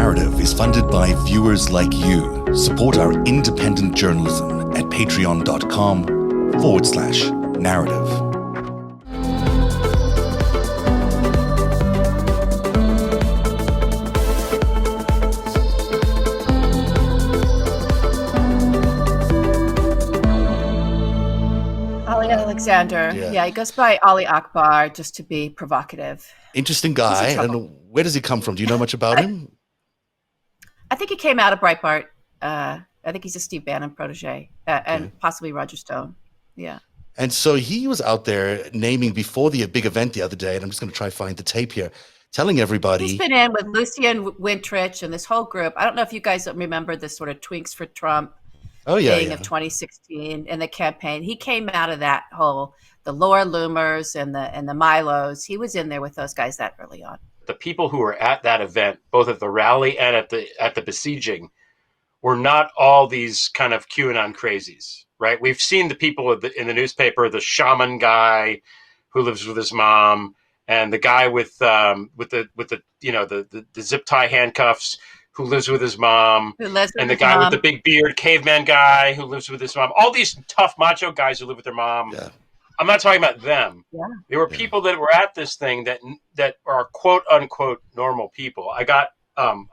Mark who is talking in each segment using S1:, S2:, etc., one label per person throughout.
S1: Narrative is funded by viewers like you. Support our independent journalism at patreon.com/narrative.
S2: Alexander. Yeah, he goes by Ali Akbar just to be provocative.
S1: Interesting guy. I don't know, where does he come from? Do you know much about him?
S2: I think he came out of Breitbart. I think he's a Steve Bannon protege and possibly Roger Stone. Yeah.
S1: And so he was out there naming before the big event the other day, and I'm just going to try to find the tape here, telling everybody.
S2: He's been in with Lucian Wintrich and this whole group. I don't know if you guys remember this sort of Twinks for Trump thing of 2016 and the campaign. He came out of that whole, the Laura Loomers and the Milos. He was in there with those guys that early on.
S3: The people who were at that event, both at the rally and at the besieging, were not all these kind of QAnon crazies, right? We've seen the people in the newspaper, the shaman guy who lives with his mom, and the guy with the zip tie handcuffs who lives with his mom, and the guy with the big beard, caveman guy who lives with his mom. All these tough macho guys who live with their mom. Yeah. I'm not talking about them. Yeah. There were people that were at this thing that are quote unquote normal people. I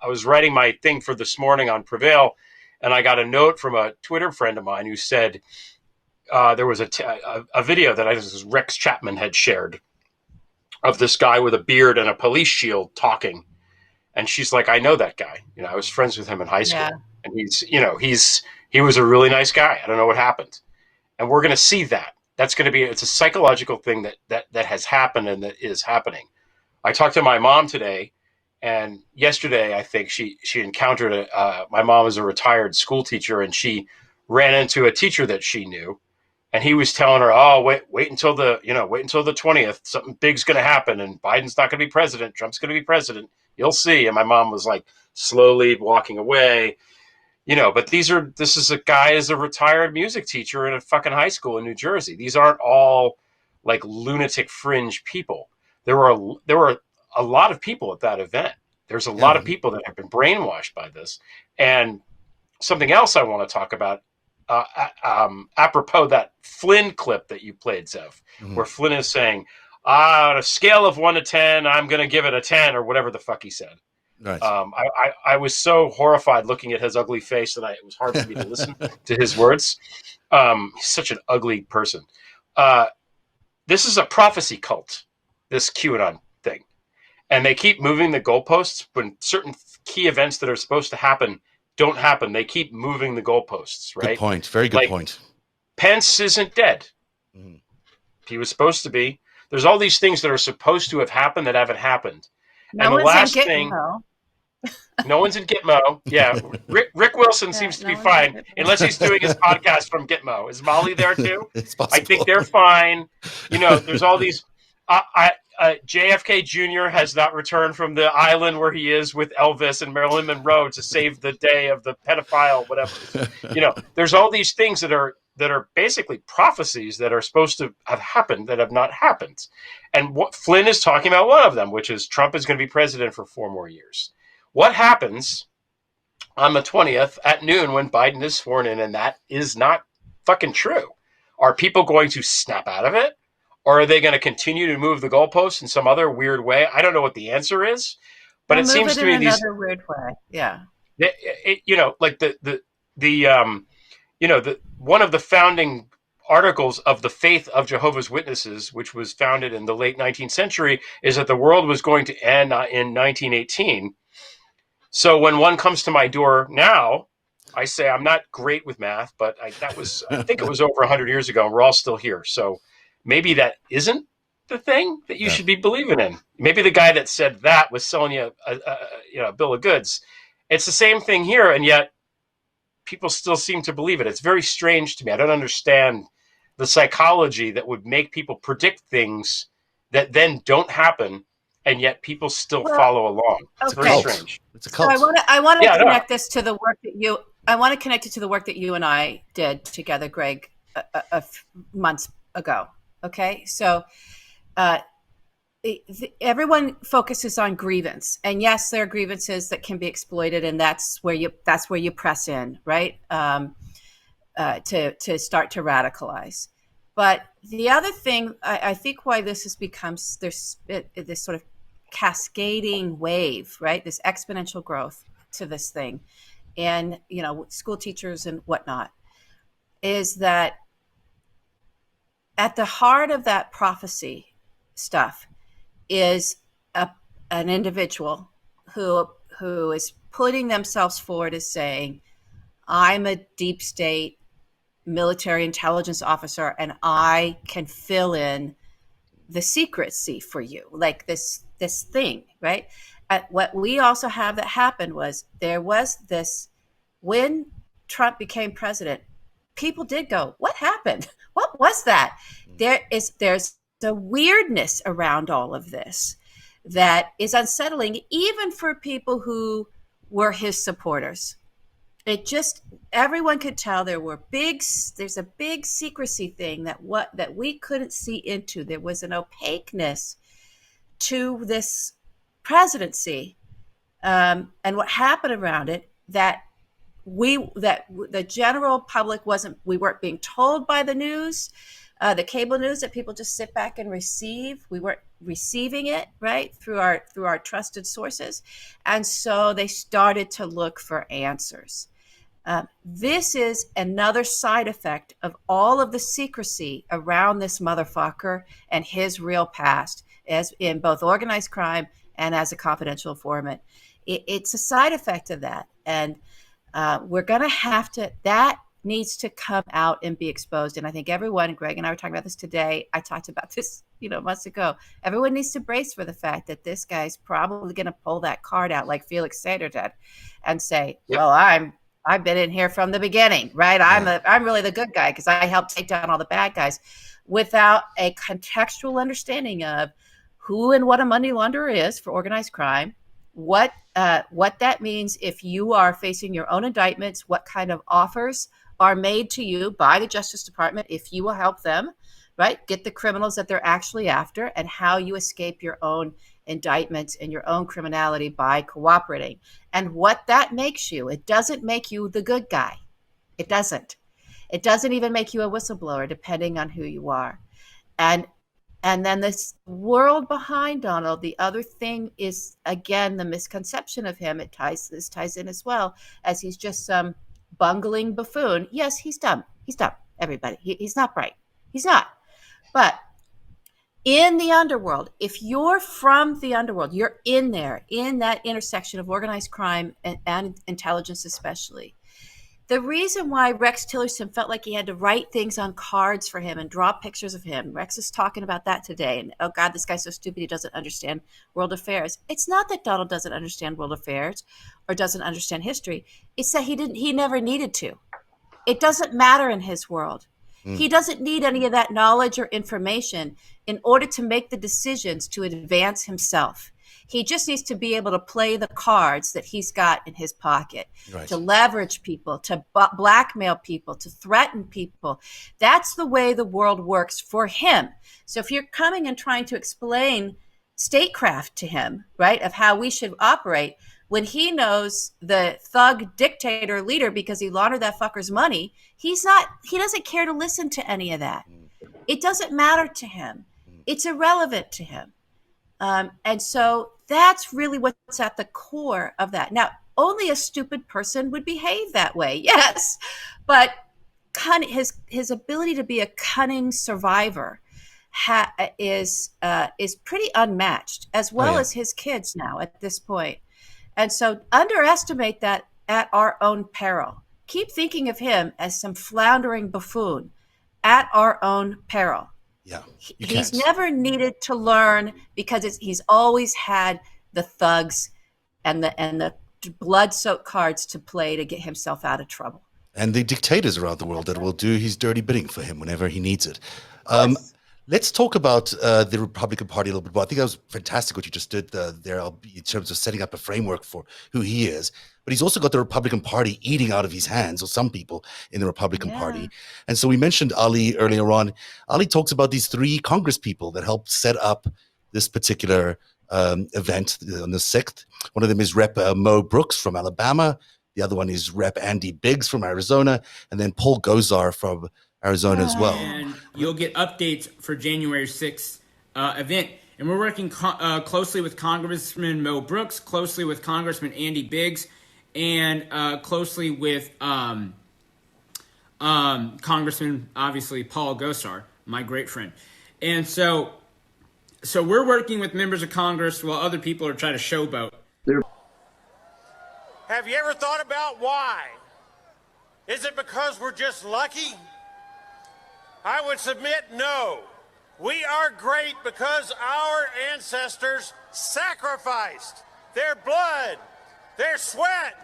S3: was writing my thing for this morning on Prevail, and I got a note from a Twitter friend of mine who said there was a video that Rex Chapman had shared of this guy with a beard and a police shield talking. And she's like, I know that guy. I was friends with him in high school, and he was a really nice guy. I don't know what happened, and we're going to see that. That's going to be, it's a psychological thing that has happened and that is happening. I talked to my mom today, and yesterday I think she encountered my mom is a retired school teacher, and she ran into a teacher that she knew, and he was telling her, oh, wait until the 20th, something big's going to happen, and Biden's not going to be president, Trump's going to be president. You'll see. And my mom was like slowly walking away, but this is a guy as a retired music teacher in a fucking high school in New Jersey. These aren't all like lunatic fringe people. There were a lot of people at that event. There's a lot of people that have been brainwashed by this. And something else I want to talk about, apropos that Flynn clip that you played, Zev, where Flynn is saying, on a scale of 1 to 10, I'm going to give it a 10 or whatever the fuck he said. Nice. I was so horrified looking at his ugly face that it was hard for me to listen to his words. He's such an ugly person. This is a prophecy cult, this QAnon thing. And they keep moving the goalposts when certain key events that are supposed to happen don't happen. They keep moving the goalposts, right?
S1: Good point. Very good point.
S3: Pence isn't dead. Mm-hmm. He was supposed to be. There's all these things that are supposed to have happened that haven't happened. And the last thing, no one's in Gitmo. Yeah, Rick Wilson seems to be fine, unless he's doing his podcast from Gitmo. Is Molly there too? I think they're fine. There's all these. JFK Jr. has not returned from the island where he is with Elvis and Marilyn Monroe to save the day of the pedophile, whatever. There's all these things that are basically prophecies that are supposed to have happened that have not happened. And what Flynn is talking about, one of them, which is Trump is going to be president for 4 more years. What happens on the 20th at noon when Biden is sworn in, and that is not fucking true? Are people going to snap out of it? Or are they going to continue to move the goalposts in some other weird way? I don't know what the answer is, but it seems to me
S2: another weird way. Yeah.
S3: One of the founding articles of the Faith of Jehovah's Witnesses, which was founded in the late 19th century, is that the world was going to end in 1918. So when one comes to my door now, I say I'm not great with math, but I think it was over 100 years ago, and we're all still here. So maybe that isn't the thing that you should be believing in. Maybe the guy that said that was selling you a bill of goods. It's the same thing here, and yet people still seem to believe it. It's very strange to me. I don't understand the psychology that would make people predict things that then don't happen, and yet people still follow along. It's very strange.
S1: It's a cult.
S2: So I want to connect this to the work that you. I want to connect it to the work that you and I did together, Greg, months ago. Okay, so everyone focuses on grievance, and yes, there are grievances that can be exploited, and that's where you press in, right? To start to radicalize. But the other thing, I think why this has become this sort of cascading wave, right? This exponential growth to this thing, and school teachers and whatnot, is that at the heart of that prophecy stuff is an individual who is putting themselves forward as saying, I'm a deep state military intelligence officer and I can fill in the secrecy for you, like this thing, right? What we also have that happened was there was this, when Trump became president, people did go, what happened? What was that? There's the weirdness around all of this that is unsettling, even for people who were his supporters. It just, everyone could tell there's a big secrecy thing that we couldn't see into. There was an opaqueness to this presidency, and what happened around it, that the general public we weren't being told by the news, the cable news that people just sit back and receive. We weren't receiving it, right, through our trusted sources, and so they started to look for answers. This is another side effect of all of the secrecy around this motherfucker and his real past, as in both organized crime and as a confidential informant. It's a side effect of that, and we're going to have to. That needs to come out and be exposed. And I think everyone, Greg and I were talking about this today. I talked about this, months ago. Everyone needs to brace for the fact that this guy's probably going to pull that card out like Felix Sater did, and say,
S3: Yep.
S2: "Well, I've been in here from the beginning, right? I'm really the good guy because I helped take down all the bad guys," without a contextual understanding of who and what a money launderer is for organized crime, what that means if you are facing your own indictments, what kind of offers are made to you by the Justice Department if you will help them, right, get the criminals that they're actually after, and how you escape your own indictments and your own criminality by cooperating, and what that makes you. It doesn't make you the good guy. It doesn't even make you a whistleblower, depending on who you are. And then this world behind Donald, the other thing is, again, the misconception of him. This ties in as well, as he's just some bungling buffoon. Yes, he's dumb, everybody. He's not bright, he's not. But in the underworld, if you're from the underworld, you're in there, in that intersection of organized crime and intelligence especially. The reason why Rex Tillerson felt like he had to write things on cards for him and draw pictures of him, Rex is talking about that today, and oh God, this guy's so stupid he doesn't understand world affairs. It's not that Donald doesn't understand world affairs or doesn't understand history. It's that he never needed to. It doesn't matter in his world. He doesn't need any of that knowledge or information in order to make the decisions to advance himself. He just needs to be able to play the cards that he's got in his pocket, right, to leverage people, to blackmail people, to threaten people. That's the way the world works for him. So if you're coming and trying to explain statecraft to him, right, of how we should operate, when he knows the thug dictator leader because he laundered that fucker's money, he doesn't care to listen to any of that. It doesn't matter to him. It's irrelevant to him. And so that's really what's at the core of that. Now, only a stupid person would behave that way, yes, but his ability to be a cunning survivor is pretty unmatched, as well as his kids now at this point. And so underestimate that at our own peril. Keep thinking of him as some floundering buffoon at our own peril.
S1: Yeah,
S2: he's never needed to learn because he's always had the thugs and the blood-soaked cards to play to get himself out of trouble.
S1: And the dictators around the world that will do his dirty bidding for him whenever he needs it. Let's talk about the Republican Party a little bit more. I think that was fantastic what you just did there in terms of setting up a framework for who he is. But he's also got the Republican Party eating out of his hands, or some people in the Republican Party. And so we mentioned Ali earlier on. Ali talks about these 3 Congress people that helped set up this particular event on the 6th. One of them is Rep. Mo Brooks from Alabama. The other one is Rep. Andy Biggs from Arizona, and then Paul Gosar from Arizona as well.
S4: And you'll get updates for January 6th event. And we're working closely with Congressman Mo Brooks, closely with Congressman Andy Biggs, and closely with Congressman, obviously, Paul Gosar, my great friend. And so we're working with members of Congress while other people are trying to showboat.
S5: Have you ever thought about why? Is it because we're just lucky? I would submit no. We are great because our ancestors sacrificed their blood, their sweat,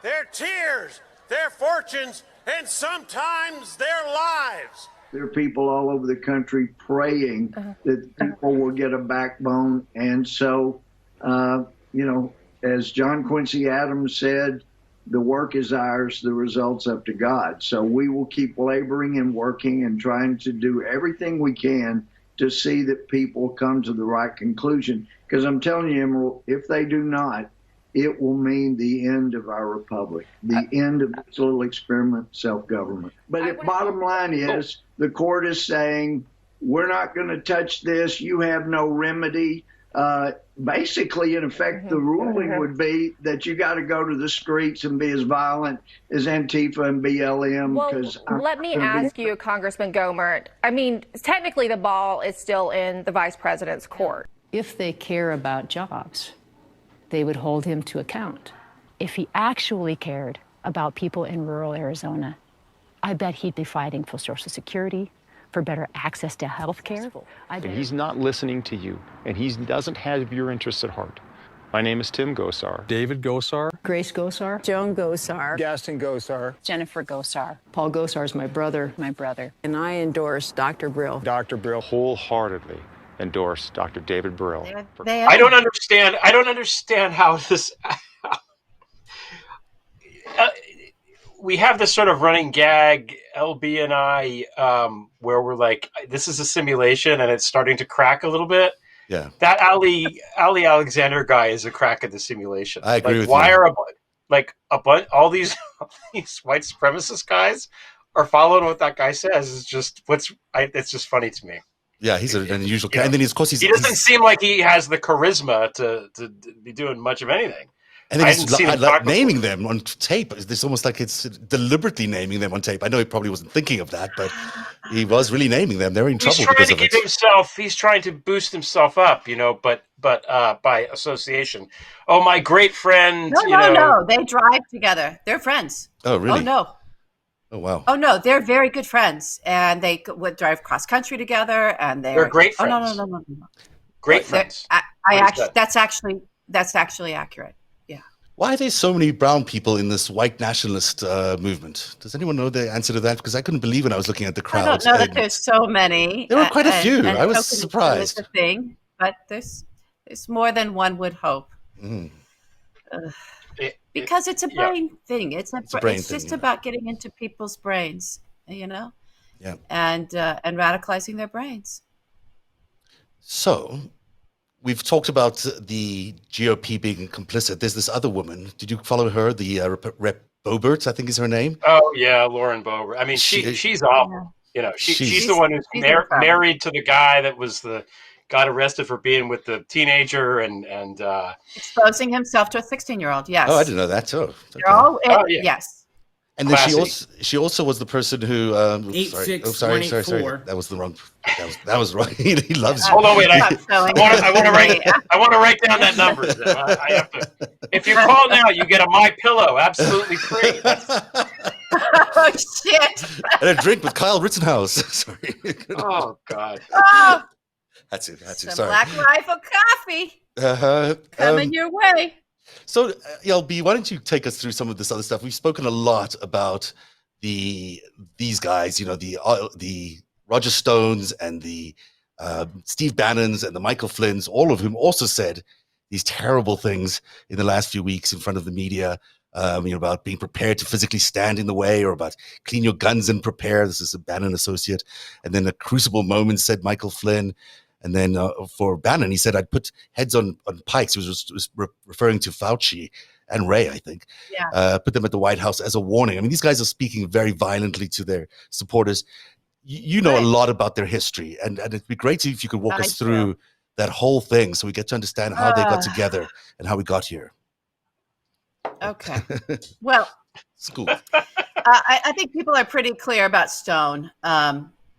S5: their tears, their fortunes, and sometimes their lives.
S6: There are people all over the country praying that people will get a backbone. And so, as John Quincy Adams said, the work is ours, the results up to God. So we will keep laboring and working and trying to do everything we can to see that people come to the right conclusion. Because I'm telling you, Emerald, if they do not, it will mean the end of our republic, the end of this little experiment self-government. But the bottom line is, the court is saying, we're not going to touch this. You have no remedy. Basically, in effect, the ruling would be that you got to go to the streets and be as violent as Antifa and BLM.
S7: Well, let me ask you, Congressman Gomer. I mean, technically, the ball is still in the vice president's court.
S8: If they care about jobs, they would hold him to account. If he actually cared about people in rural Arizona, I bet he'd be fighting for Social Security, for better access to health care.
S9: And he's not listening to you, and he doesn't have your interests at heart. My name is Tim Gosar.
S10: David Gosar.
S8: Grace Gosar.
S11: Joan Gosar.
S10: Gaston Gosar.
S8: Jennifer Gosar.
S11: Paul Gosar is my brother.
S8: My brother.
S11: And I endorse Dr. Brill.
S9: Dr. Brill wholeheartedly endorse Dr. David Brill.
S3: I don't understand how this... we have this sort of running gag, LB and I, where we're like, this is a simulation and it's starting to crack a little bit.
S1: Yeah.
S3: That Ali Alexander guy is a crack in the simulation.
S1: I agree with
S3: why
S1: you.
S3: are all these white supremacist guys are following what that guy says? Is just it's just funny to me.
S1: Yeah, he's an unusual guy. And then, of course,
S3: he doesn't seem like he has the charisma to be doing much of anything.
S1: And then he's naming them on tape. It's almost like it's deliberately naming them on tape. I know he probably wasn't thinking of that, but he was really naming them. They're in trouble because of it.
S3: He's trying to boost himself up, but by association. Oh, my great friend.
S2: No. They drive together. They're friends.
S1: Oh, really?
S2: Oh, no.
S1: Oh, wow.
S2: Oh, no. They're very good friends. And they would drive cross country together. And
S3: they're great friends.
S2: Oh, no.
S3: Great friends.
S2: That's actually accurate.
S1: Why are there so many brown people in this white nationalist movement? Does anyone know the answer to that? Because I couldn't believe when I was looking at the crowd.
S2: I don't know that there's so many.
S1: There were quite a few. I was surprised.
S2: Is a thing, but there's more than one would hope.
S1: Mm.
S2: Because it's a brain thing. It's
S1: just
S2: thing, about getting into people's brains,
S1: Yeah.
S2: And radicalizing their brains.
S1: So, we've talked about the GOP being complicit. There's this other woman. Did you follow her? The Rep. Boebert, I think is her name.
S3: Oh yeah, Lauren Boebert. I mean, she's awful. She's the one who's married to the guy that got arrested for being with the teenager and
S2: exposing himself to a 16-year-old. Yes.
S1: Oh, I didn't know that. Oh,
S2: okay. Yes.
S1: And then she also was the person who. Sorry. That was the wrong. That was wrong. He loves you.
S3: Hold on, wait. I want to write down that number. I have to. If you call now, you get a My Pillow absolutely free.
S2: Oh shit!
S1: And a drink with Kyle Rittenhouse. Sorry.
S3: Oh God.
S2: Oh.
S1: That's it.
S2: Some Black Rifle coffee. Coming your way.
S1: So, LB, why don't you take us through some of this other stuff? We've spoken a lot about these guys, the Roger Stones and the Steve Bannons and the Michael Flynns, all of whom also said these terrible things in the last few weeks in front of the media, about being prepared to physically stand in the way, or about clean your guns and prepare. This is a Bannon associate. And then a crucible moment, said Michael Flynn. And then for Bannon, he said, I'd put heads on pikes. He was referring to Fauci and Ray, I think.
S2: Yeah.
S1: Put them at the White House as a warning. I mean, these guys are speaking very violently to their supporters. You know a lot about their history, and it'd be great if you could walk us through that whole thing so we get to understand how they got together and how we got here.
S2: Okay. Well,
S1: school.
S2: I think people are pretty clear about Stone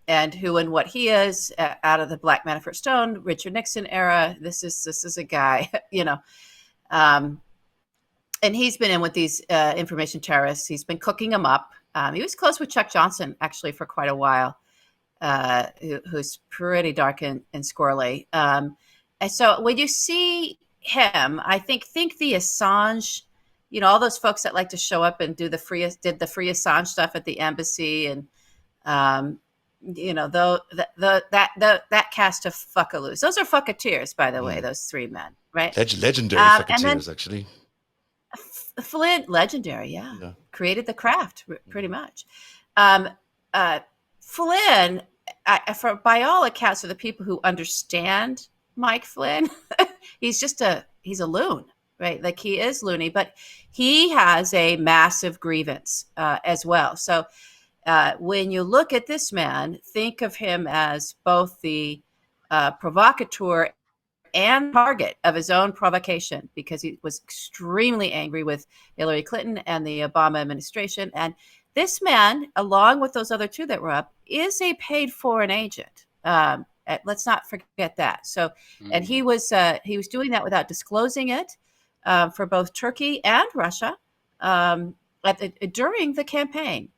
S2: and who and what he is out of the Black Manafort Stone, Richard Nixon era. This is a guy, you know, and he's been in with these information terrorists. He's been cooking them up. He was close with Chuck Johnson actually for quite a while, who's pretty dark and squirrely. And so when you see him, I think the Assange, you know, all those folks that like to show up and did the free Assange stuff at the embassy, and you know, that cast of fuckaloos. Those are fucketeers, by the way. Those three men, right?
S1: Legendary fucketeers, actually.
S2: Flynn, legendary, yeah. Created the craft, pretty much. Flynn, by all accounts, of the people who understand Mike Flynn, he's a loon, right? Like, he is loony, but he has a massive grievance as well. So when you look at this man, think of him as both the provocateur and target of his own provocation, because he was extremely angry with Hillary Clinton and the Obama administration. And this man, along with those other two that were up, is a paid foreign agent. Let's not forget that. So, and he was doing that without disclosing it for both Turkey and Russia during the campaign.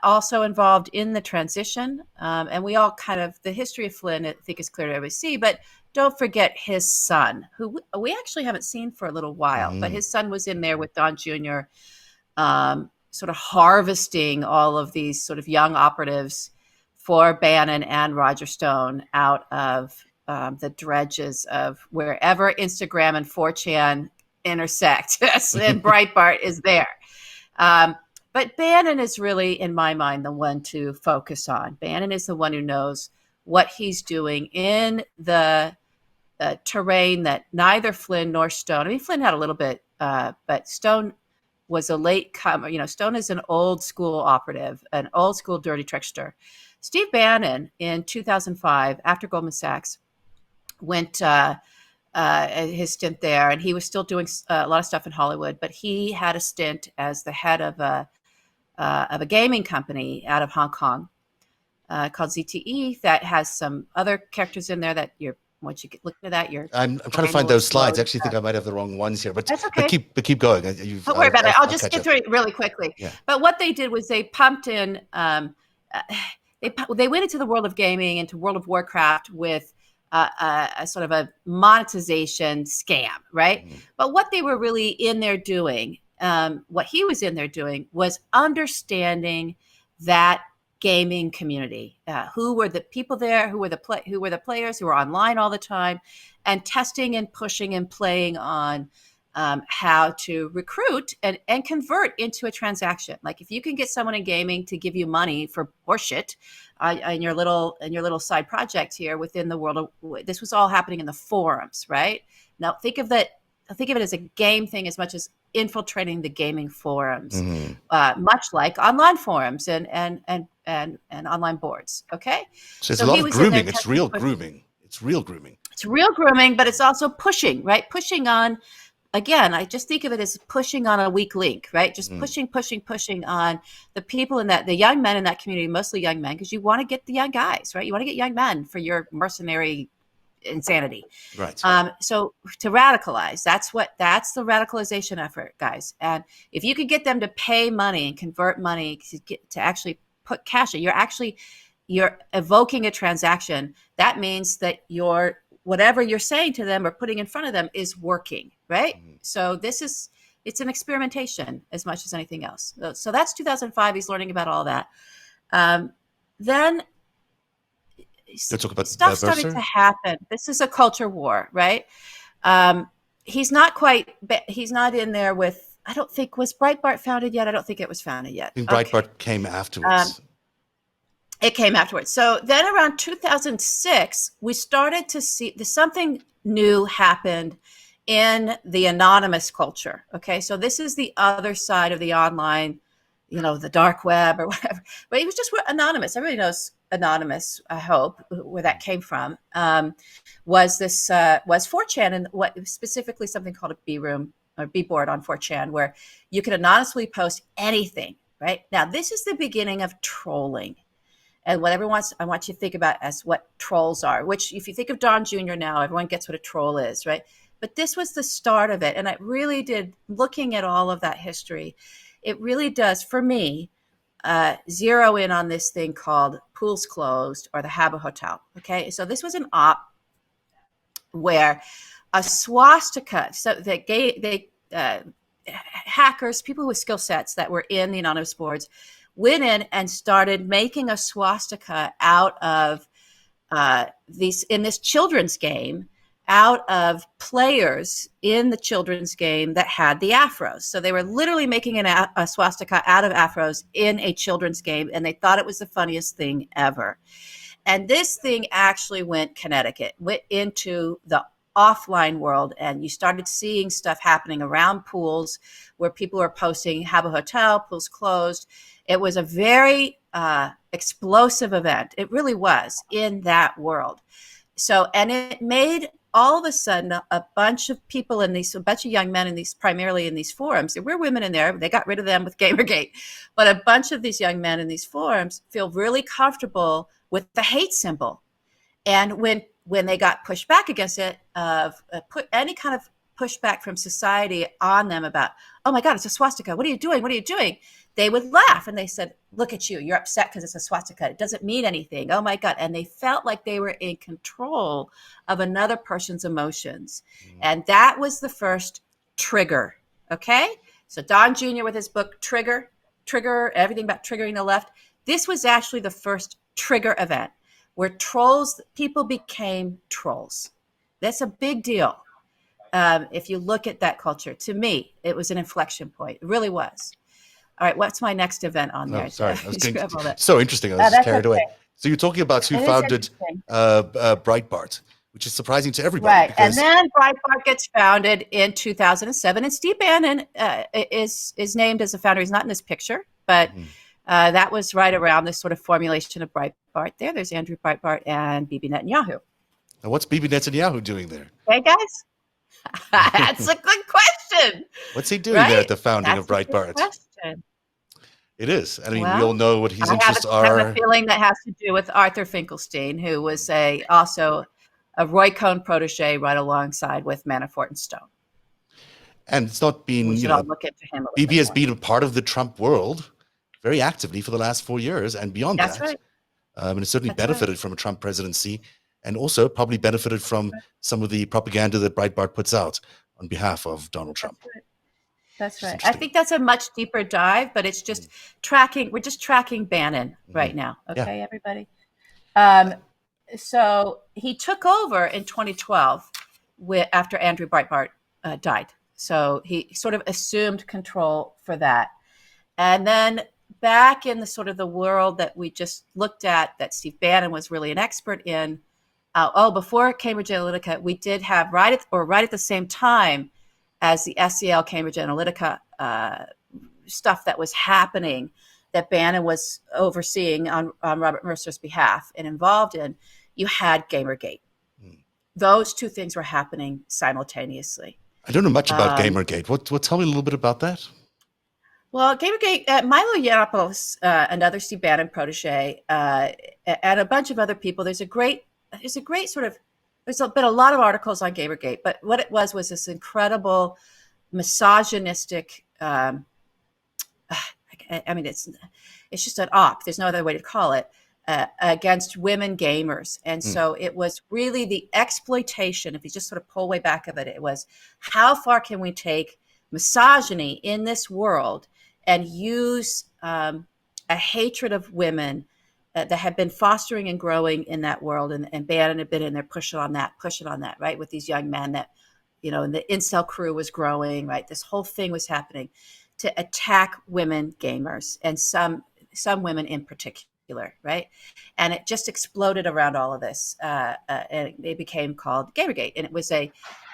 S2: Also involved in the transition. And we all the history of Flynn, I think, is clear to everybody see, but don't forget his son, who we actually haven't seen for a little while, but his son was in there with Don Jr., sort of harvesting all of these sort of young operatives for Bannon and Roger Stone out of the dredges of wherever Instagram and 4chan intersect. And Breitbart is there. But Bannon is really, in my mind, the one to focus on. Bannon is the one who knows what he's doing in the terrain that neither Flynn nor Stone. I mean, Flynn had a little bit, but Stone was a late comer. You know, Stone is an old school operative, an old school dirty trickster. Steve Bannon in 2005, after Goldman Sachs, went his stint there, and he was still doing a lot of stuff in Hollywood, but he had a stint as the head of a gaming company out of Hong Kong called ZTE that has some other characters in there that once you look into that, I'm
S1: trying to find those slides. I actually think I might have the wrong ones here, but
S2: that's okay.
S1: But keep going.
S2: Don't worry about it. I'll just get through it really quickly.
S1: Yeah.
S2: But what they did was they pumped in. They went into the world of gaming, into World of Warcraft with a sort of a monetization scam, right? Mm-hmm. But what they were really in there doing, what he was in there doing, was understanding that gaming community. Who were the people there? Who were the players who were online all the time, and testing and pushing and playing on how to recruit and convert into a transaction. Like, if you can get someone in gaming to give you money for horseshit in your little side project here within the world of, this was all happening in the forums, right? Now think of it as a game thing as much as infiltrating the gaming forums, much like online forums and online boards. Okay,
S1: so it's a lot of grooming. It's real grooming. It's real grooming, but it's also pushing, right? Pushing on. Again, I just think of it as pushing on a weak link, right? Just pushing on the people in the young men in that community, mostly young men, because you want to get the young guys, right? You want to get young men for your mercenary insanity. Right.
S2: So to radicalize, that's the radicalization effort, guys. And if you could get them to pay money and convert money to actually put cash in, you're evoking a transaction. That means that whatever you're saying to them or putting in front of them is working, right? So it's an experimentation as much as anything else. So that's 2005. He's learning about all that. Then
S1: talk about
S2: stuff started to happen. This is a culture war, right? He's not in there with, I don't think, was Breitbart founded yet? I don't think it was founded yet.
S1: I think Breitbart came afterwards.
S2: It came afterwards. So then around 2006, we started to see something new happened in the anonymous culture. Okay, so this is the other side of the online, the dark web or whatever. But it was just anonymous. Everybody knows anonymous, I hope, where that came from. Was 4chan, and what specifically something called a B room or B board on 4chan, where you could anonymously post anything. Right now, this is the beginning of trolling. And what I want you to think about as what trolls are, which if you think of Don Jr. now, everyone gets what a troll is, right? But this was the start of it. And it really did, looking at all of that history, it really does, for me, zero in on this thing called Pools Closed or the Habba Hotel. Okay, so this was an op where a swastika, so hackers, people with skill sets that were in the anonymous boards, went in and started making a swastika out of in this children's game, out of players in the children's game that had the afros. So they were literally making a swastika out of afros in a children's game, and they thought it was the funniest thing ever. And this thing actually went into the offline world, and you started seeing stuff happening around pools where people were posting Habba Hotel, pools closed. It was a very explosive event. It really was in that world. So, and it made all of a sudden a bunch of people a bunch of young men in these, primarily in these forums. There were women in there. They got rid of them with Gamergate. But a bunch of these young men in these forums feel really comfortable with the hate symbol. And when they got pushed back against it, put any kind of pushback from society on them about, oh my God, it's a swastika. What are you doing? What are you doing? They would laugh and they said, look at you. You're upset because it's a swastika. It doesn't mean anything. Oh my God. And they felt like they were in control of another person's emotions. And that was the first trigger. Okay. So Don Jr. with his book, Trigger, everything about triggering the left. This was actually the first trigger event where people became trolls. That's a big deal. If you look at that culture, to me, it was an inflection point. It really was. All right, what's my next event on there?
S1: Oh, sorry, I was so interesting. I was just carried away. So you're talking about who founded Breitbart, which is surprising to everybody.
S2: Right, and then Breitbart gets founded in 2007, and Steve Bannon is named as a founder. He's not in this picture, but that was right around this sort of formulation of Breitbart. There's Andrew Breitbart and Bibi Netanyahu.
S1: Now, what's Bibi Netanyahu doing there?
S2: Hey, guys. That's a good question.
S1: What's he doing there at the founding of Breitbart? It is. I mean, we all know what his interests are.
S2: I have a feeling that has to do with Arthur Finkelstein, who was also a Roy Cohn protege right alongside with Manafort and Stone.
S1: And it's not been,
S2: look into him
S1: Bibi has been a part of the Trump world very actively for the last 4 years and beyond that.
S2: That's right.
S1: And it's certainly benefited from a Trump presidency, and also probably benefited from some of the propaganda that Breitbart puts out on behalf of Donald Trump.
S2: That's right. I think that's a much deeper dive, but it's just tracking. We're just tracking Bannon right now. Okay, everybody. So he took over in 2012 after Andrew Breitbart died. So he sort of assumed control for that. And then back in the sort of the world that we just looked at, that Steve Bannon was really an expert in, before Cambridge Analytica, we did have right at the same time as the SEL Cambridge Analytica stuff that was happening, that Bannon was overseeing on Robert Mercer's behalf and involved in, you had Gamergate. Those two things were happening simultaneously.
S1: I don't know much about Gamergate. What? Tell me a little bit about that.
S2: Well, Gamergate, Milo Yiannopoulos, another Steve Bannon protege, and a bunch of other people. There's been a lot of articles on Gamergate, but what it was this incredible misogynistic, it's just an op. There's no other way to call it, against women gamers. And so it was really the exploitation. If you just sort of pull way back of it, it was how far can we take misogyny in this world and use a hatred of women that had been fostering and growing in that world. And Bannon had been in there pushing on that, right? With these young men that, and the incel crew was growing, right? This whole thing was happening to attack women gamers, and some women in particular. popular, right? And it just exploded around all of this, and it became called Gamergate, and it was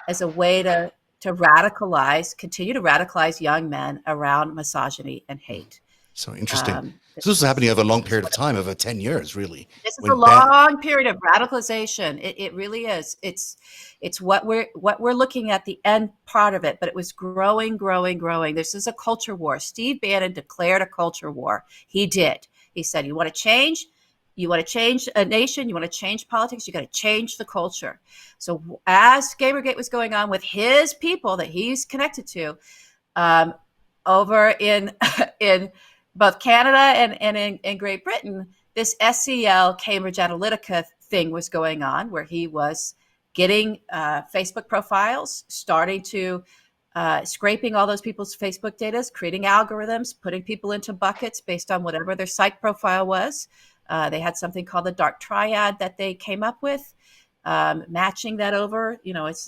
S2: as a way to continue to radicalize young men around misogyny and hate.
S1: So interesting. So this is happening over a long period of time, over 10 years, really.
S2: This is a long period of radicalization. It really is. It's what we're looking at, the end part of it, but it was growing. This is a culture war. Steve Bannon declared a culture war. He did. He said, you want to change? You want to change a nation? You want to change politics? You got to change the culture. So as Gamergate was going on with his people that he's connected to, over in both Canada and in Great Britain, this SEL Cambridge Analytica thing was going on, where he was getting Facebook profiles, starting to scraping all those people's Facebook data, creating algorithms, putting people into buckets based on whatever their psych profile was. They had something called the dark triad that they came up with, matching that over. This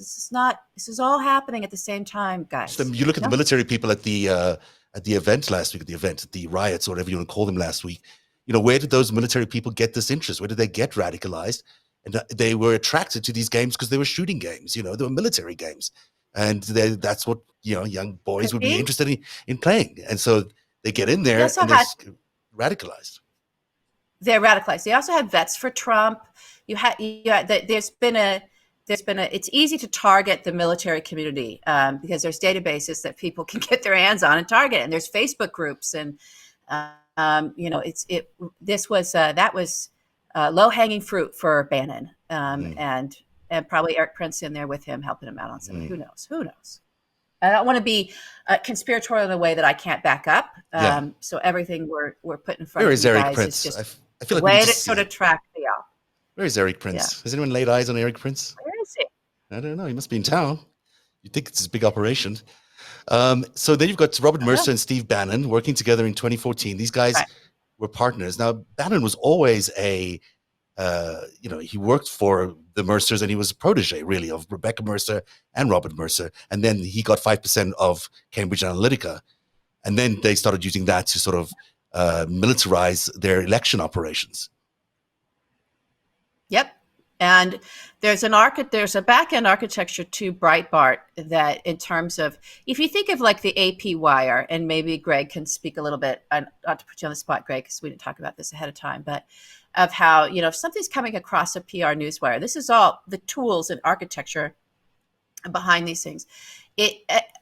S2: is all happening at the same time, guys.
S1: So you look at the military people at the event last week, the riots, or whatever you want to call them last week. Where did those military people get this interest? Where did they get radicalized? And they were attracted to these games because they were shooting games. They were military games, and that's what young boys would be interested in playing. And so they get in there and they're radicalized.
S2: They're radicalized. They also had vets for Trump. There's been a. It's easy to target the military community because there's databases that people can get their hands on and target, and there's Facebook groups, and that was low hanging fruit for Bannon, and probably Eric Prince in there with him, helping him out on something. Who knows? I don't want to be conspiratorial in a way that I can't back up. So everything we're putting in front of you guys is just
S1: I feel like
S2: a way to sort of track the out.
S1: Where is Eric Prince? Yeah. Has anyone laid eyes on Eric Prince?
S2: Where is he?
S1: I don't know. He must be in town. You'd think it's a big operation. So then you've got Robert Mercer and Steve Bannon working together in 2014. These guys were partners. Now, Bannon was always he worked for the Mercers, and he was a protege, really, of Rebecca Mercer and Robert Mercer. And then he got 5% of Cambridge Analytica. And then they started using that to sort of militarize their election operations.
S2: Yep. And there's a back-end architecture to Breitbart that, in terms of, if you think of like the AP wire, and maybe Greg can speak a little bit, not to put you on the spot, Greg, because we didn't talk about this ahead of time, but of how, if something's coming across a PR newswire, this is all the tools and architecture behind these things.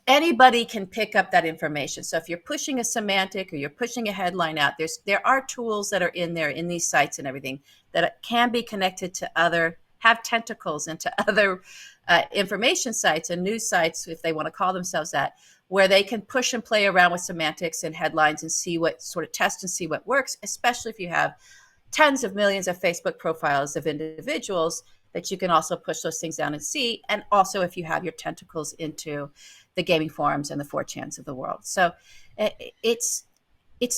S2: Anybody can pick up that information. So if you're pushing a semantic or you're pushing a headline out, there are tools that are in there in these sites and everything that can be connected to have tentacles into other information sites and news sites, if they want to call themselves that, where they can push and play around with semantics and headlines and see what sort of test and see what works, especially if you have tens of millions of Facebook profiles of individuals that you can also push those things down and see. And also if you have your tentacles into the gaming forums and the 4chans of the world. So it's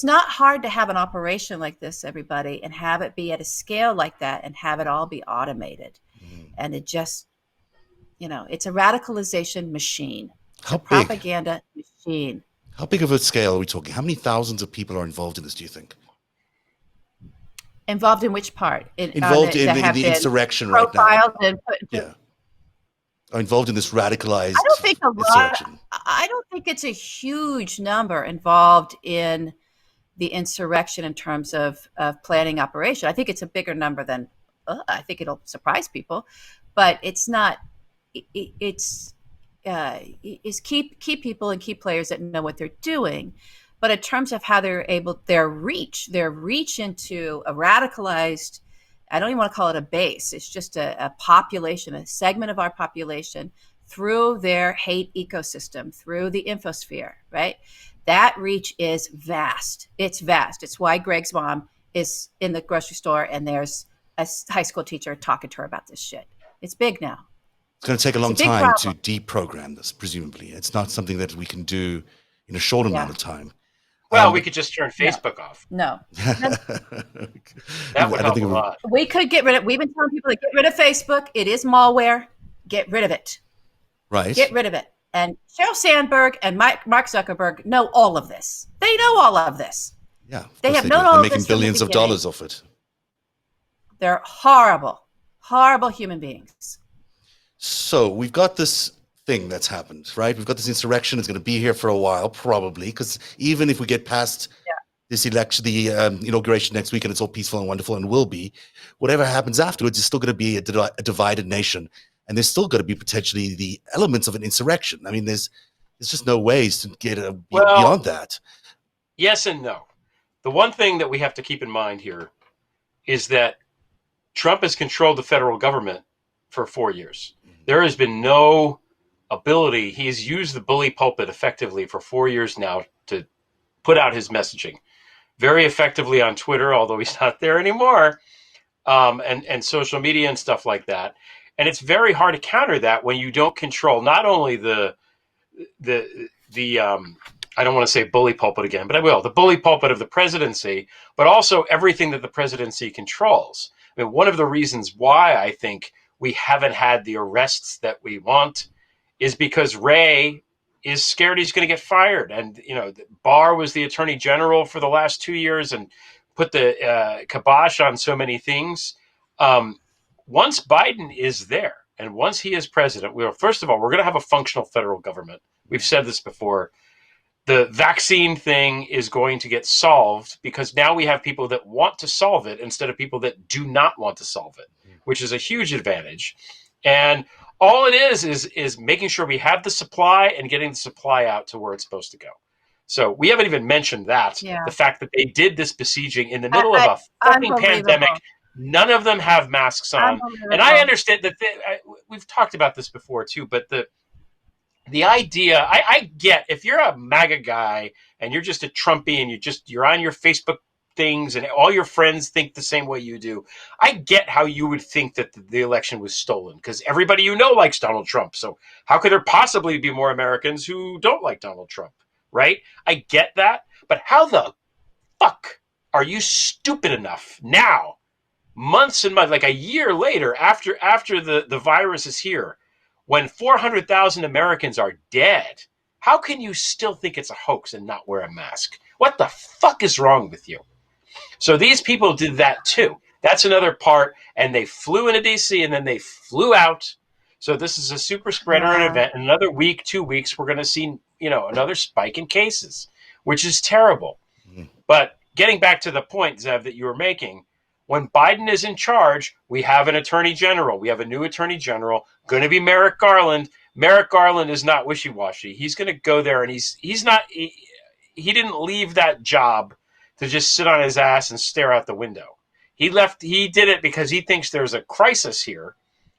S2: not hard to have an operation like this, everybody, and have it be at a scale like that and have it all be automated. And it just, it's a radicalization machine.
S1: How big?
S2: Propaganda machine.
S1: How big of a scale are we talking? How many thousands of people are involved in this, do you think?
S2: Involved in which part?
S1: Involved in the insurrection right now. Are involved in this radicalized insurrection.
S2: I don't think it's a huge number involved in the insurrection in terms of planning operation. I think it's a bigger number than, I think it'll surprise people, but it's not, it's key people and key players that know what they're doing. But in terms of how their reach into a radicalized, I don't even want to call it a base. It's just a population, a segment of our population through their hate ecosystem, through the infosphere, right? That reach is vast. It's vast. It's why Greg's mom is in the grocery store and there's a high school teacher talking to her about this shit. It's big now.
S1: It's going to take a long time to deprogram this, presumably. It's not something that we can do in a short amount of time.
S3: Well, we could just turn Facebook off.
S2: No.
S3: That would help a lot.
S2: We could get rid of, we've been telling people to get rid of Facebook. It is malware. Get rid of it.
S1: Right.
S2: Get rid of it. And Sheryl Sandberg and Mark Zuckerberg know all of this. They know all of this.
S1: Yeah,
S2: they have
S1: do.
S2: known
S1: They're
S2: all
S1: making
S2: this from the
S1: billions of
S2: beginning.
S1: dollars off it.
S2: They're horrible, horrible human beings.
S1: So we've got this thing that's happened, right? We've got this insurrection. It's going to be here for a while, probably, because even if we get past this election, the inauguration next week, and it's all peaceful and wonderful, and will be, whatever happens afterwards is still going to be a divided nation, and there's still going to be potentially the elements of an insurrection. I mean, there's just no ways to get beyond that.
S3: Yes and no. The one thing that we have to keep in mind here is that Trump has controlled the federal government for 4 years. There has been no ability. He has used the bully pulpit effectively for 4 years now to put out his messaging very effectively on Twitter, although he's not there anymore, and social media and stuff like that. And it's very hard to counter that when you don't control not only the I don't want to say bully pulpit again, but I will, the bully pulpit of the presidency, but also everything that the presidency controls. I mean, one of the reasons why I think we haven't had the arrests that we want is because Wray is scared he's going to get fired. And, Barr was the attorney general for the last 2 years and put the kibosh on so many things. Once Biden is there and once he is president, first of all, we're going to have a functional federal government. We've said this before. The vaccine thing is going to get solved because now we have people that want to solve it instead of people that do not want to solve it, which is a huge advantage. And all it is making sure we have the supply and getting the supply out to where it's supposed to go. So we haven't even mentioned that, the fact that they did this besieging in the middle of a fucking pandemic. None of them have masks on. And I understand that we've talked about this before too, but the idea, I get, if you're a MAGA guy and you're just a Trumpy and you're on your Facebook things and all your friends think the same way you do, I get how you would think that the election was stolen because everybody likes Donald Trump. So how could there possibly be more Americans who don't like Donald Trump, right? I get that. But how the fuck are you stupid enough now, months and months, like a year later, after the virus is here, when 400,000 Americans are dead, how can you still think it's a hoax and not wear a mask? What the fuck is wrong with you? So these people did that too. That's another part. And they flew into DC and then they flew out. So this is a super spreader event. In another week, 2 weeks, we're going to see, another spike in cases, which is terrible. But getting back to the point, Zev, that you were making, when Biden is in charge, we have an attorney general. We have a new attorney general, going to be Merrick Garland. Merrick Garland is not wishy-washy. He's going to go there, and he didn't leave that job to just sit on his ass and stare out the window. He did it because he thinks there's a crisis here,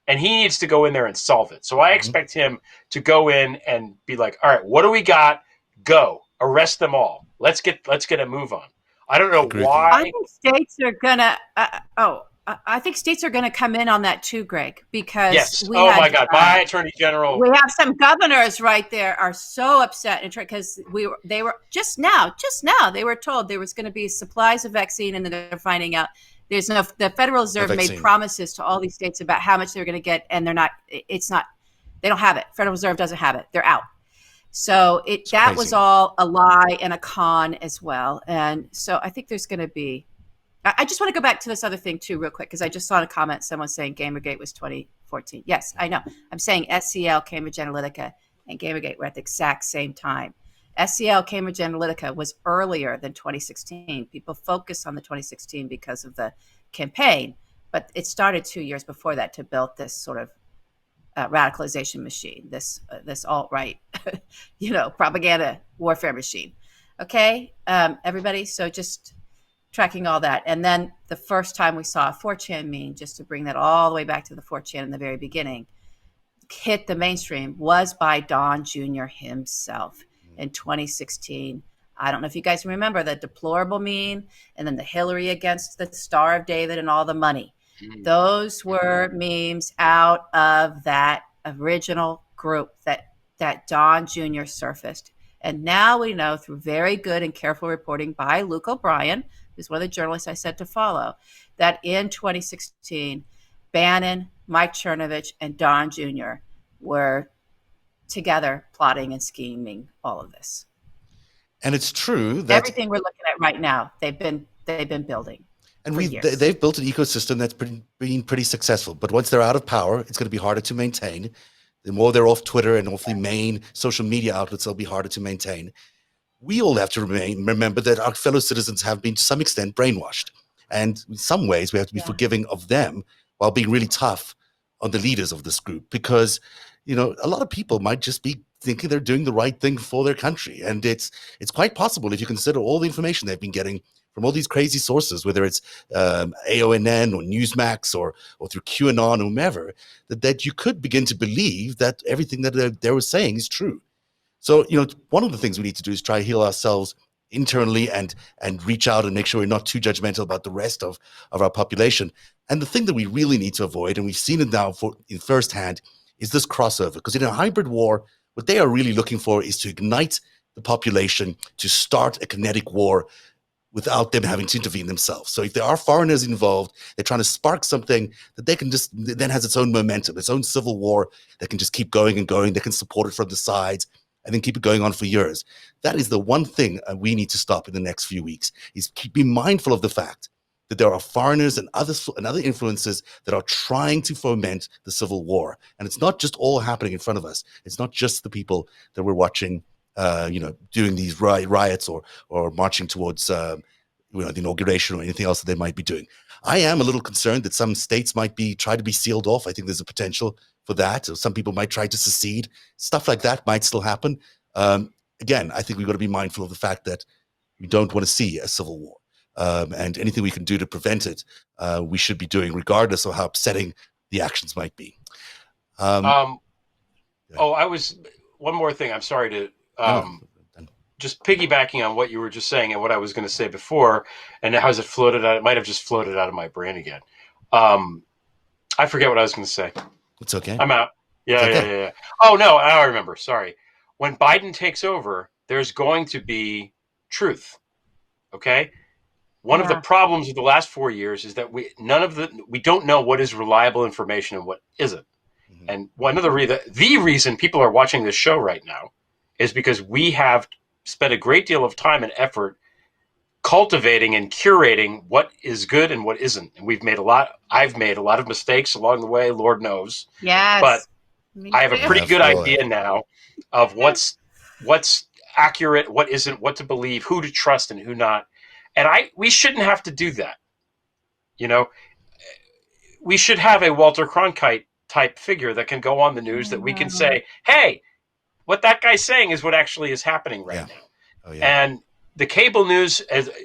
S3: and he needs to go in there and solve it. So I expect him to go in and be like, all right, what do we got? Go. Arrest them all. Let's get a move on. I don't know why.
S2: I think states are gonna. I think states are gonna come in on that too, Greg. Because
S3: my God, my attorney general.
S2: We have some governors right there are so upset because they were just now they were told there was going to be supplies of vaccine, and then they're finding out the Federal Reserve made promises to all these states about how much they were going to get, and they're not. It's not. They don't have it. Federal Reserve doesn't have it. They're out. So that was all a lie and a con as well. And so I think there's going to be, I just want to go back to this other thing too, real quick, because I just saw in a comment, someone saying Gamergate was 2014. Yes, I know. I'm saying SCL, Cambridge Analytica, and Gamergate were at the exact same time. SCL, Cambridge Analytica was earlier than 2016. People focus on the 2016 because of the campaign, but it started 2 years before that to build this sort of radicalization machine, this alt-right, propaganda warfare machine. Okay, everybody. So just tracking all that, and then the first time we saw a 4chan meme, just to bring that all the way back to the 4chan in the very beginning, hit the mainstream was by Don Jr. himself in 2016. I don't know if you guys remember the deplorable meme, and then the Hillary against the Star of David and all the money. Those were memes out of that original group that Don Jr. surfaced. And now we know through very good and careful reporting by Luke O'Brien, who's one of the journalists I said to follow, that in 2016, Bannon, Mike Chernovich, and Don Jr. were together plotting and scheming all of this.
S1: And it's true that
S2: everything we're looking at right now, they've been building.
S1: and they've built an ecosystem that's been pretty successful. But once they're out of power, it's going to be harder to maintain. The more they're off Twitter and off the main social media outlets, they'll be harder to maintain. We all have to remember that our fellow citizens have been to some extent brainwashed. And in some ways, we have to be forgiving of them while being really tough on the leaders of this group, because, you know, a lot of people might just be thinking they're doing the right thing for their country. And it's quite possible, if you consider all the information they've been getting from all these crazy sources, whether it's AONN or Newsmax or through QAnon or whomever, that you could begin to believe that everything that they were saying is true. So, you know, one of the things we need to do is try to heal ourselves internally and reach out and make sure we're not too judgmental about the rest of our population. And the thing that we really need to avoid, and we've seen it now in firsthand, is this crossover. Because in a hybrid war, what they are really looking for is to ignite the population, to start a kinetic war without them having to intervene themselves. So if there are foreigners involved, they're trying to spark something that they can just, then has its own momentum, its own civil war that can just keep going and going. They can support it from the sides and then keep it going on for years. That is the one thing we need to stop in the next few weeks, is be mindful of the fact that there are foreigners and other influences that are trying to foment the civil war. And it's not just all happening in front of us. It's not just the people that we're watching, doing these riots or marching towards the inauguration or anything else that they might be doing. I am a little concerned that some states might try to be sealed off. I think there's a potential for that. Or some people might try to secede. Stuff like that might still happen. Again, I think we've got to be mindful of the fact that we don't want to see a civil war. And anything we can do to prevent it, we should be doing, regardless of how upsetting the actions might be.
S3: One more thing. I'm sorry to just piggybacking on what you were just saying and what I was going to say before, and how has it floated out? It might have just floated out of my brain again. I forget what I was going to say.
S1: It's okay.
S3: I'm out. Yeah. Oh, no, I remember. Sorry. When Biden takes over, there's going to be truth. Okay? One of the problems of the last 4 years is that we don't know what is reliable information and what isn't. Mm-hmm. And one of the reason people are watching this show right now is because we have spent a great deal of time and effort cultivating and curating what is good and what isn't. And I've made a lot of mistakes along the way, Lord knows.
S2: Yes.
S3: But I have a pretty good idea now of what's accurate, what isn't, what to believe, who to trust and who not. And we shouldn't have to do that. You know, we should have a Walter Cronkite type figure that can go on the news that we can say, hey, what that guy's saying is what actually is happening right now. Oh, yeah. And the cable news,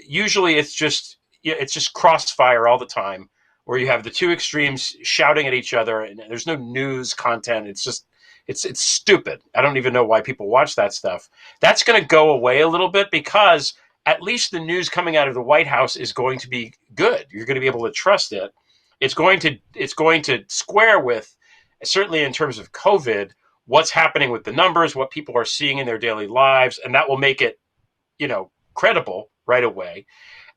S3: usually it's just crossfire all the time, where you have the two extremes shouting at each other, and there's no news content. It's just it's stupid. I don't even know why people watch that stuff. That's going to go away a little bit, because at least the news coming out of the White House is going to be good. You're going to be able to trust it. It's going to square with, certainly in terms of COVID, what's happening with the numbers, what people are seeing in their daily lives, and that will make it, credible right away.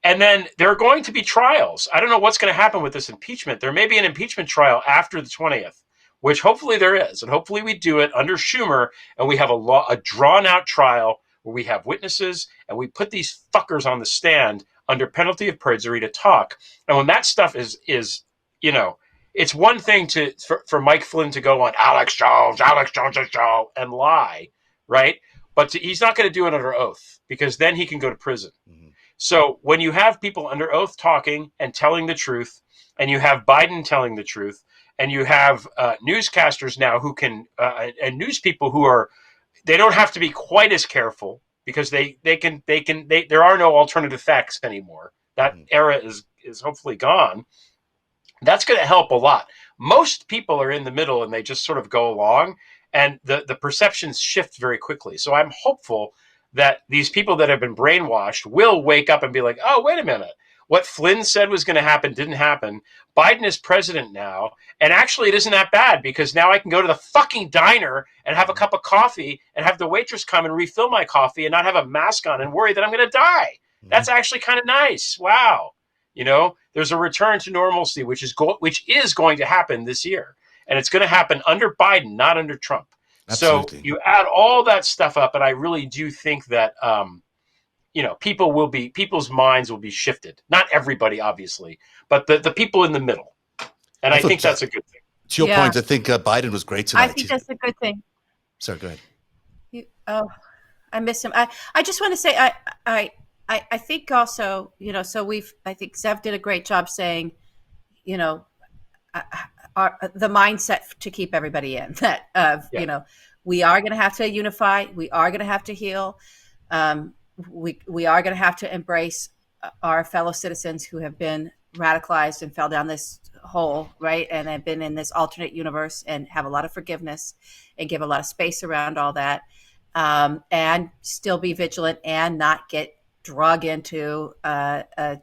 S3: And then there are going to be trials. I don't know what's going to happen with this impeachment. There may be an impeachment trial after the 20th, which hopefully there is. And hopefully we do it under Schumer, and we have a drawn-out trial where we have witnesses, and we put these fuckers on the stand under penalty of perjury to talk. And when that stuff is it's one thing for Mike Flynn to go on Alex Jones' show and lie, right? But he's not going to do it under oath, because then he can go to prison. Mm-hmm. So when you have people under oath talking and telling the truth, and you have Biden telling the truth, and you have newscasters now who can and news people who they don't have to be quite as careful, because there are no alternative facts anymore. That era is hopefully gone. That's going to help a lot. Most people are in the middle, and they just sort of go along, and the perceptions shift very quickly. So I'm hopeful that these people that have been brainwashed will wake up and be like, oh, wait a minute. What Flynn said was going to happen didn't happen. Biden is president now. And actually, it isn't that bad, because now I can go to the fucking diner and have a cup of coffee and have the waitress come and refill my coffee and not have a mask on and worry that I'm going to die. Mm-hmm. That's actually kind of nice. Wow. There's a return to normalcy, which is going to happen this year. And it's going to happen under Biden, not under Trump. Absolutely. So you add all that stuff up, and I really do think that people's minds will be shifted. Not everybody, obviously, but the people in the middle. And I think that's a good thing.
S1: To your point, I think Biden was great tonight.
S2: I think that's a good thing.
S1: Sorry, go ahead.
S2: I miss him. I just want to say, I think also, so I think Zev did a great job saying, the mindset to keep everybody in that, we are going to have to unify. We are going to have to heal. We are going to have to embrace our fellow citizens who have been radicalized and fell down this hole, right? And have been in this alternate universe, and have a lot of forgiveness and give a lot of space around all that. And still be vigilant and not get drug into the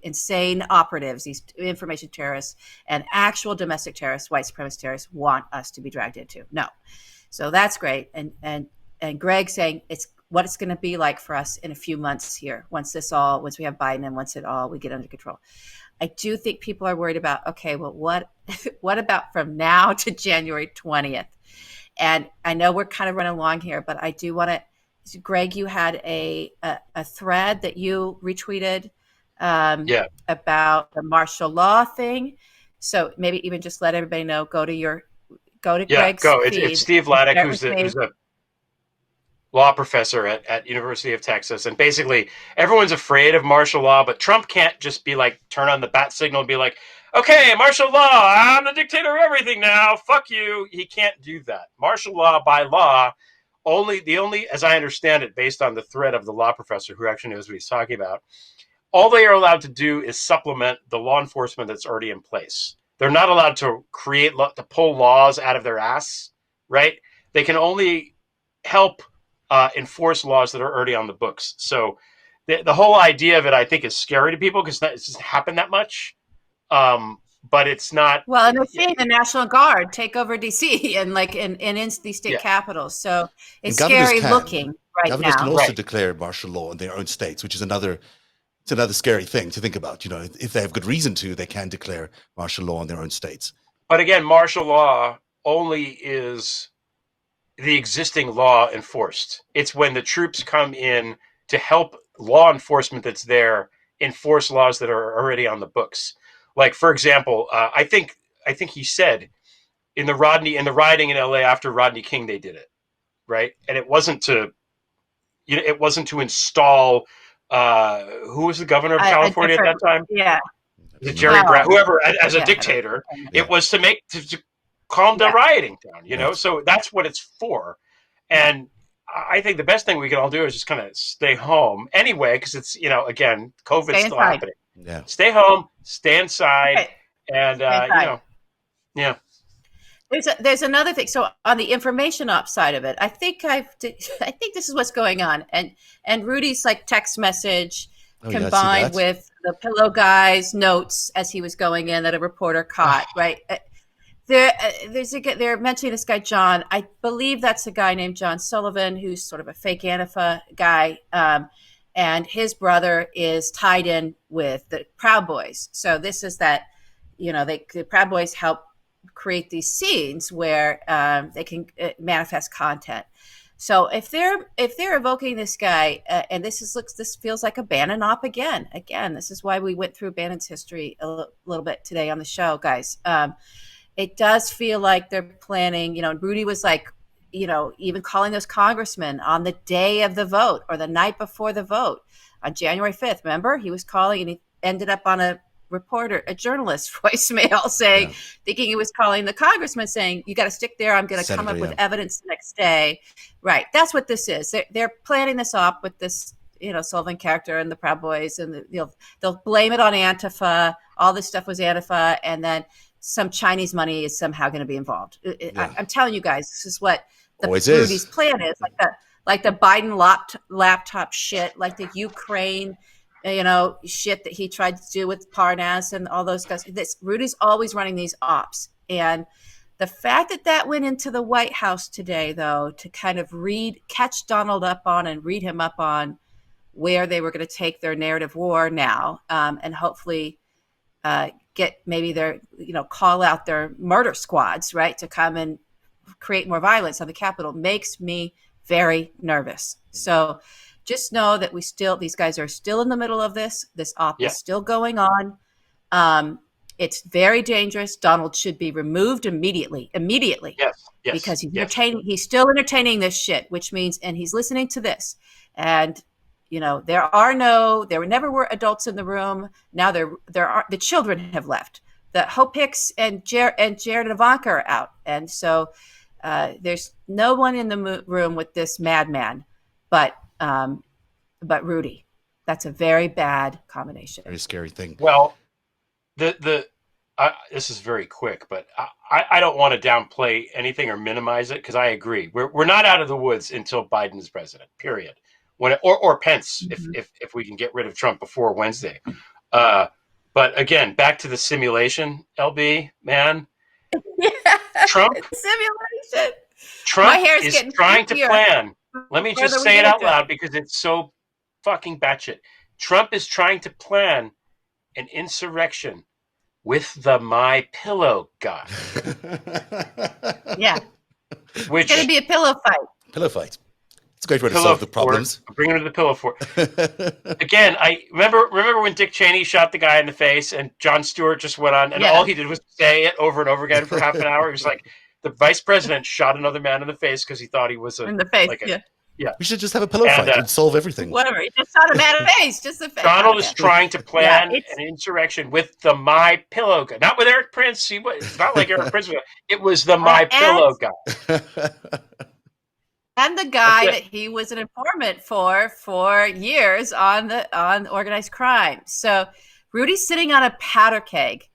S2: insane operatives, these information terrorists and actual domestic terrorists, white supremacist terrorists want us to be dragged into. No. So that's great. And Greg saying what it's going to be like for us in a few months here, once we have Biden and once we get under control. I do think people are worried about, okay, well, what about from now to January 20th? And I know we're kind of running along here, but I do want to, Greg, you had a thread that you retweeted about the martial law thing. So maybe even just let everybody know, go to Greg's feed.
S3: It's Steve Laddick, who's a law professor at University of Texas. And basically everyone's afraid of martial law, but Trump can't just be like, turn on the bat signal and be like, okay, martial law, I'm the dictator of everything now, fuck you. He can't do that. Martial law by law, as I understand it, based on the thread of the law professor who actually knows what he's talking about, all they are allowed to do is supplement the law enforcement that's already in place. They're not allowed to to pull laws out of their ass, right? They can only help enforce laws that are already on the books. So the whole idea of it, I think, is scary to people because it doesn't happen that much. But it's not.
S2: Well, and they're seeing the National Guard take over DC and in these state capitals. So it's scary looking right now.
S1: Governors can also declare martial law in their own states, which is another scary thing to think about. If they have good reason to, they can declare martial law in their own states.
S3: But again, martial law only is the existing law enforced. It's when the troops come in to help law enforcement that's there enforce laws that are already on the books. Like, for example, I think he said in the rioting in LA after Rodney King, they did it, right? And it wasn't to install who was the governor of California at that time?
S2: Yeah,
S3: Jerry Brown, whoever, as a dictator. It was to calm the rioting down, So that's what it's for. And I think the best thing we can all do is just kind of stay home anyway, because it's, again, COVID's still happening.
S1: Yeah.
S3: Stay home, stay inside, and yeah.
S2: There's another thing. So on the information ops side of it, I think this is what's going on. And Rudy's text message combined with the Pillow Guy's notes as he was going in that a reporter caught, right? They're mentioning this guy, John. I believe that's a guy named John Sullivan, who's sort of a fake Antifa guy. And his brother is tied in with the Proud Boys. So this is that, the Proud Boys help create these scenes where they can manifest content. So if they're evoking this guy, and this feels like a Bannon op again. Again, this is why we went through Bannon's history a little bit today on the show, guys. It does feel like they're planning. Rudy was even calling those congressmen on the day of the vote or the night before the vote on January 5th. Remember, he was calling and he ended up on a journalist voicemail thinking he was calling the congressman saying, you got to stick there. I'm going to come up with evidence the next day. Right. That's what this is. They're planning this up with this, Sullivan character and the Proud Boys, and they'll blame it on Antifa. All this stuff was Antifa. And then some Chinese money is somehow going to be involved. I'm telling you guys, this is what Rudy's plan is, like the Biden laptop shit, like the Ukraine, shit that he tried to do with Parnas and all those guys. Rudy's always running these ops. And the fact that went into the White House today, though, to kind of catch Donald up on and read him up on where they were going to take their narrative war now, and hopefully get maybe their, call out their murder squads, right, to come and create more violence on the Capitol, makes me very nervous. So just know that these guys are still in the middle of this. This op is still going on. It's very dangerous. Donald should be removed immediately.
S3: Yes.
S2: Because he's still entertaining this shit, which means, and he's listening to this. And, there never were adults in the room. Now there are, the children have left. The Hope Hicks and Jared and Ivanka are out. And so there's no one in the room with this madman, but Rudy. That's a very bad combination.
S1: Very scary thing.
S3: Well, this is very quick, but I don't want to downplay anything or minimize it, because I agree. We're not out of the woods until Biden is president, period. Or Pence, if we can get rid of Trump before Wednesday. But again, back to the simulation, LB, man. Trump
S2: simulation.
S3: Trump is trying to plan. Let me just say it out loud because it's so fucking batshit. Trump is trying to plan an insurrection with the My Pillow guy.
S2: Yeah.
S3: Which
S2: it's going to be a pillow fight.
S1: Pillow fight. It's a great way to solve the problems.
S3: Bring him to the pillow fort. Again, I remember when Dick Cheney shot the guy in the face and Jon Stewart just went on and all he did was say it over and over again for half an hour. He was like, the vice president shot another man in the face because he thought he was
S2: in the face.
S3: Yeah.
S1: We should just have a pillow fight and solve everything.
S2: Whatever. He just shot a man in the face. Just the face.
S3: Donald is trying to plan an insurrection with the My Pillow guy. Not with Eric Prince. It's not like Eric Prince. It was the My Pillow guy.
S2: And the guy that he was an informant for years on organized crime. So Rudy's sitting on a powder keg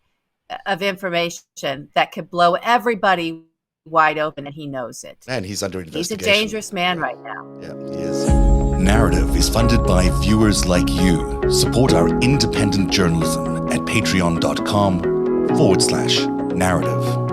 S2: of information that could blow everybody wide open, and he knows it.
S1: And he's under investigation.
S2: He's a dangerous man right now.
S1: Yeah, he is. Narrative is funded by viewers like you. Support our independent journalism at patreon.com/narrative.